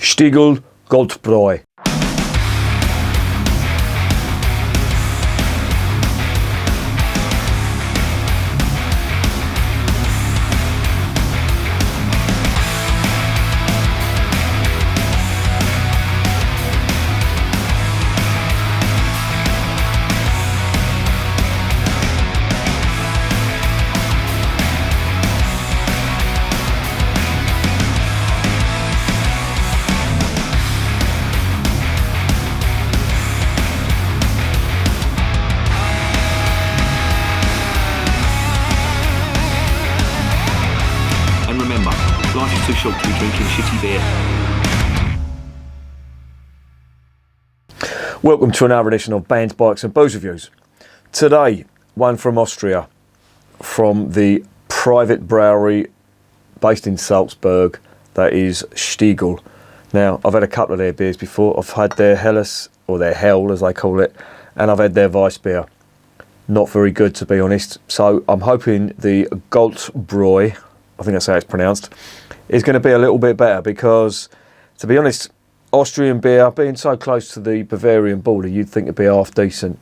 Stiegl Goldbra. Life is too short to be drinking shitty beer. Welcome to another edition of Bands, Bikes and Booze Reviews. Today, one from Austria, from the private brewery based in Salzburg, that is Stiegl. Now, I've had a couple of their beers before. I've had their Helles, or their Hell as they call it, and I've had their Weiss beer. Not very good, to be honest. So I'm hoping the Goldbräu, I think that's how it's pronounced, is going to be a little bit better because, to be honest, Austrian beer, being so close to the Bavarian border, you'd think it'd be half decent.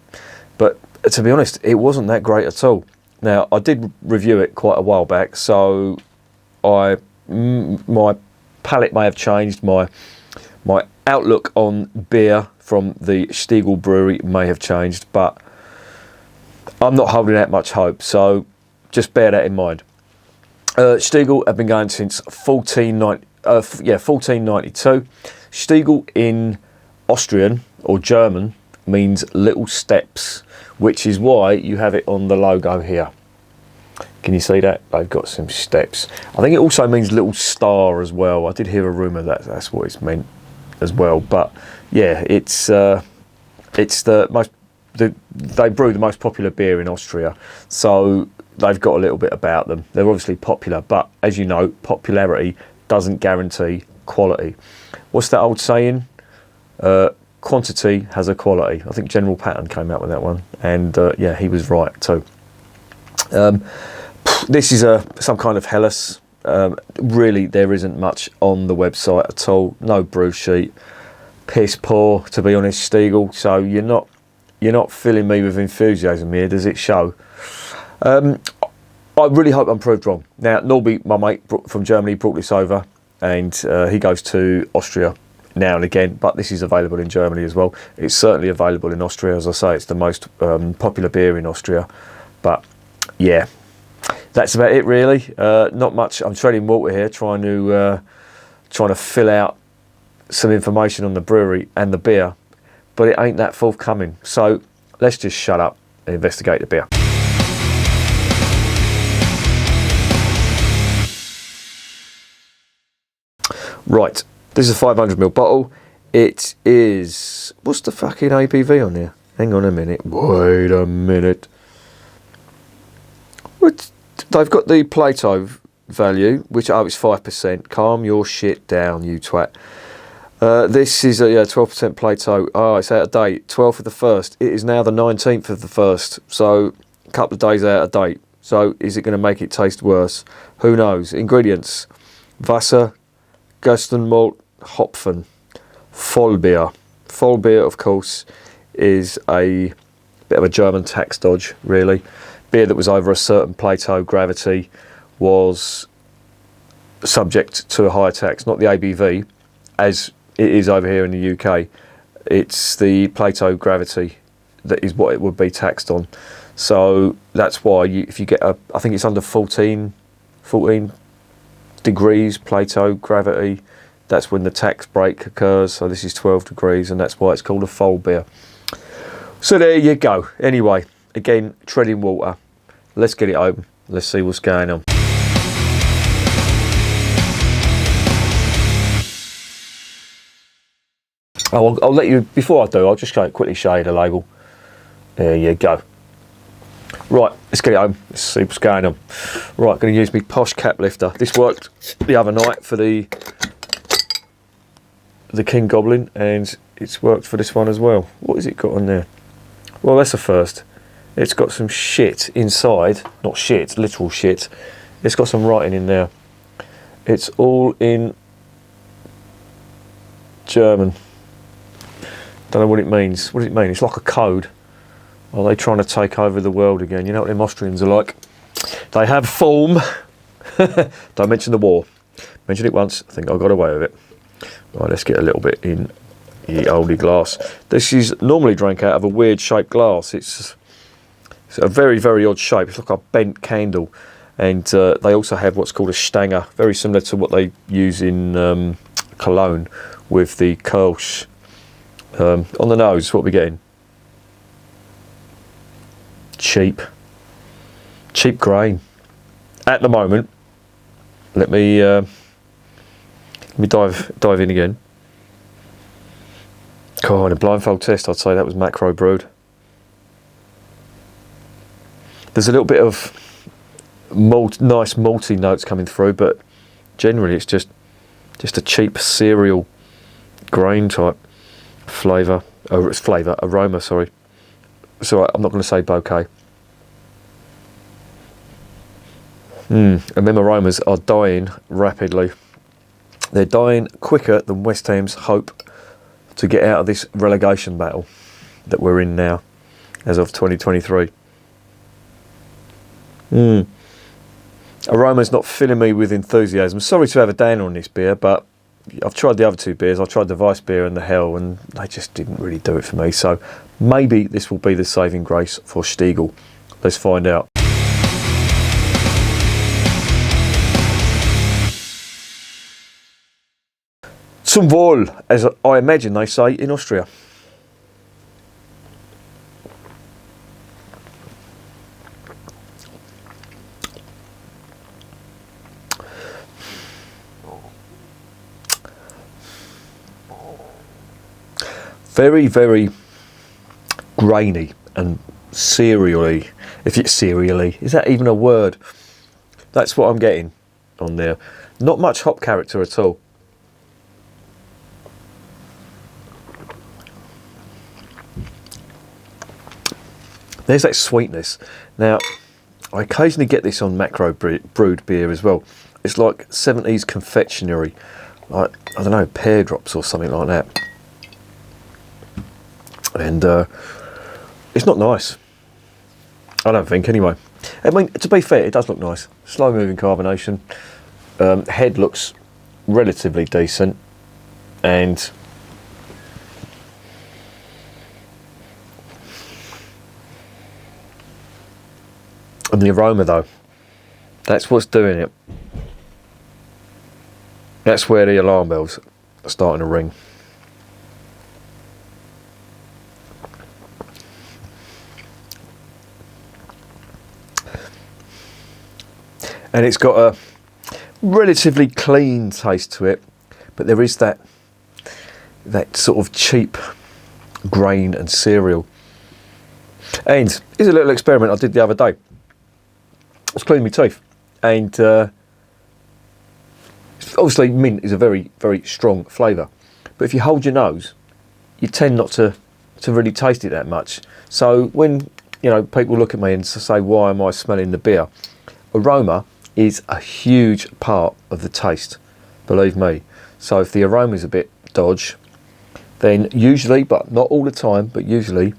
But to be honest, it wasn't that great at all. Now, I did review it quite a while back, so my palate may have changed, my outlook on beer from the Stiegl Brewery may have changed, but I'm not holding out much hope, so just bear that in mind. Stiegl have been going since 1492. Stiegl in Austrian or German means little steps, which is why you have it on the logo here. Can you see that? They've got some steps. I think it also means little star as well. I did hear a rumour that that's what it's meant as well. But yeah, it's the most. They brew the most popular beer in Austria, so they've got a little bit about them. They're obviously popular, but as you know, popularity doesn't guarantee quality. What's that old saying? Quantity has a quality. I think General Patton came out with that one, and yeah, he was right too. This is some kind of Helles. Really, there isn't much on the website at all. No brew sheet. Piss poor, to be honest, Stiegl. So you're not filling me with enthusiasm here, does it show? I really hope I'm proved wrong. Now, Norby, my mate from Germany, brought this over, and he goes to Austria now and again, but this is available in Germany as well. It's certainly available in Austria. As I say, it's the most popular beer in Austria. But yeah, that's about it really. Not much. I'm treading water here, trying to fill out some information on the brewery and the beer, but it ain't that forthcoming. So let's just shut up and investigate the beer. Right, this is a 500ml bottle. It is, what's the fucking ABV on there? Hang on a minute. Wait a minute. They've got the Plato value, which, oh, it's 5%. Calm your shit down, you twat. This is a 12% Plato. Oh, it's out of date. 12th of the 1st. It is now the 19th of the 1st. So a couple of days out of date. So is it going to make it taste worse? Who knows? Ingredients: Wasser, Gerstenmalt, Hopfen, Vollbier. Vollbier, of course, is a bit of a German tax dodge, really. Beer that was over a certain Plato gravity was subject to a higher tax, not the ABV, as it is over here in the UK. It's the Plato gravity that is what it would be taxed on. So that's why if you get I think it's under 14 degrees Plato gravity, that's when the tax break occurs. So this is 12 degrees, and that's why it's called a Vollbier. So there you go. Anyway, again, treading water. Let's get it open. Let's see what's going on. Oh, I'll let you, before I do, I'll just quickly show you the label. There you go. Right, let's get it home. Let's see what's going on. Right, going to use my posh cap lifter. This worked the other night for the King Goblin, and it's worked for this one as well. What has it got on there? Well, that's a first. It's got some shit inside. Not shit, literal shit. It's got some writing in there. It's all in German. Don't know what it means. What does it mean? It's like a code. Are they trying to take over the world again? You know what them Austrians are like? They have form. Don't mention the war. Mention it once, I think I got away with it. Right, let's get a little bit in the oldie glass. This is normally drank out of a weird shaped glass. It's a very, very odd shape. It's like a bent candle. And they also have what's called a Stanger, very similar to what they use in Cologne with the Kolsch. On the nose, what we're getting. Cheap grain. At the moment, let me dive in again. God, a blindfold test, I'd say that was macro brewed. There's a little bit of nice malty notes coming through, but generally it's just a cheap cereal grain type aroma, sorry. It's alright, I'm not going to say bouquet. And them aromas are dying rapidly. They're dying quicker than West Ham's hope to get out of this relegation battle that we're in now, as of 2023. Aroma's not filling me with enthusiasm. Sorry to have a downer on this beer, but I've tried the other two beers. I've tried the Weiss beer and the Hell, and they just didn't really do it for me. So maybe this will be the saving grace for Stiegl. Let's find out. Zum Wohl, as I imagine they say in Austria. Very, very grainy and cereally. If it's cereally, is that even a word? That's what I'm getting on there. Not much hop character at all. There's that sweetness. Now, I occasionally get this on macro brewed beer as well. It's like 70s confectionery, like, I don't know, pear drops or something like that. And it's not nice. I don't think, anyway. I mean, to be fair, it does look nice. Slow moving carbonation. Head looks relatively decent. And the aroma, though, that's what's doing it. That's where the alarm bells are starting to ring. And it's got a relatively clean taste to it, but there is that sort of cheap grain and cereal. And here's a little experiment I did the other day. I was cleaning my teeth, and obviously mint is a very, very strong flavour, but if you hold your nose, you tend not to really taste it that much. So when, you know, people look at me and say, why am I smelling the beer? Aroma is a huge part of the taste, believe me. So if the aroma is a bit dodge, then usually, but not all the time, but usually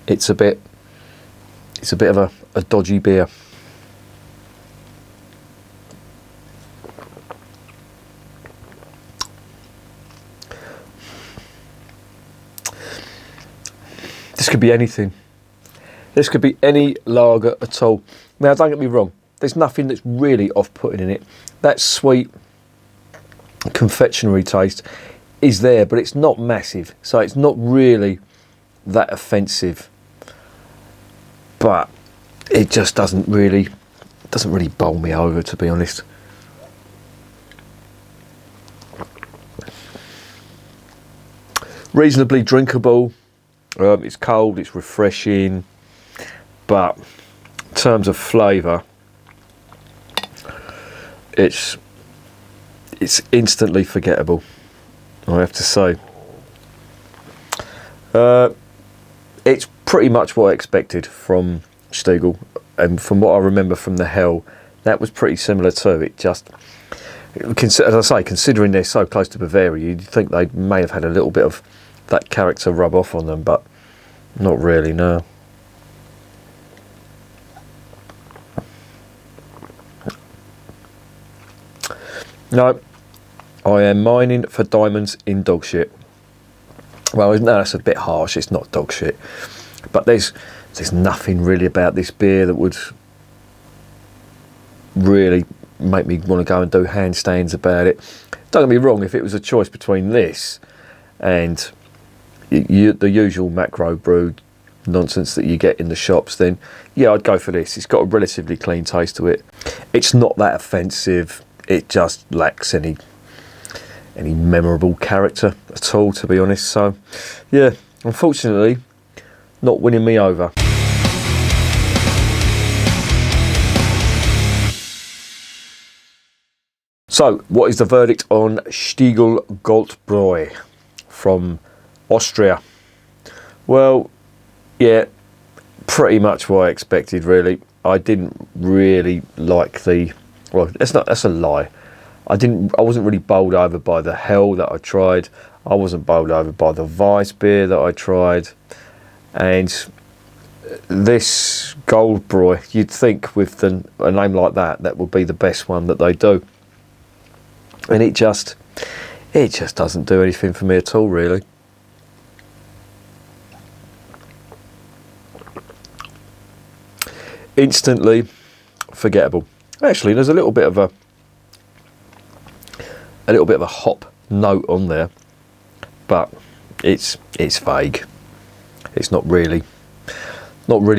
it's a bit of a dodgy beer. This could be anything. This could be any lager at all. Now, don't get me wrong. There's nothing that's really off-putting in it. That sweet confectionery taste is there, but it's not massive. So it's not really that offensive. But it just doesn't really bowl me over, to be honest. Reasonably drinkable. It's cold, it's refreshing, but in terms of flavour, it's instantly forgettable, I have to say. It's pretty much what I expected from Stiegl, and from what I remember from the Hell, that was pretty similar too. It just As I say, considering they're so close to Bavaria, you'd think they may have had a little bit of that character rub off on them, but not really, no. No, I am mining for diamonds in dog shit. Well, no, that's a bit harsh, it's not dog shit. But there's nothing really about this beer that would really make me want to go and do handstands about it. Don't get me wrong, if it was a choice between this and the usual macro brewed nonsense that you get in the shops, then yeah, I'd go for this. It's got a relatively clean taste to it. It's not that offensive. It just lacks any memorable character at all, to be honest. So yeah, unfortunately, not winning me over. So, what is the verdict on Stiegl Goldbra from Austria? Well, yeah, pretty much what I expected, really. I didn't really like well, that's a lie. I wasn't really bowled over by the hell that I tried. I wasn't bowled over by the Weiss beer that I tried. And this Goldbräu, you'd think with a name like that would be the best one that they do. And it just doesn't do anything for me at all, really. Instantly forgettable. Actually, there's a little bit of a hop note on there, but it's vague. It's not really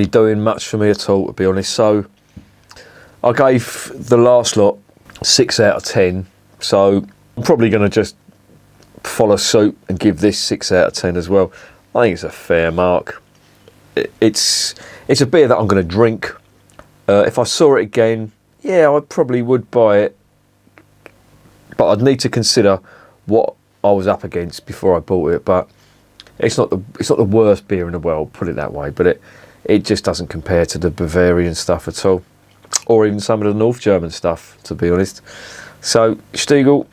doing much for me at all, to be honest. So I gave the last lot 6 out of 10. So I'm probably going to just follow suit and give this 6 out of 10 as well. I think it's a fair mark. It's a beer that I'm going to drink. If I saw it again, yeah, I probably would buy it. But I'd need to consider what I was up against before I bought it. But it's not the worst beer in the world, put it that way. But it just doesn't compare to the Bavarian stuff at all, or even some of the North German stuff, to be honest. So, Stiegl,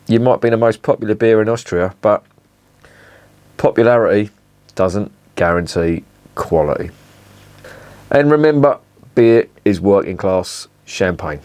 you might be the most popular beer in Austria, but popularity doesn't guarantee quality. And remember, beer is working class champagne.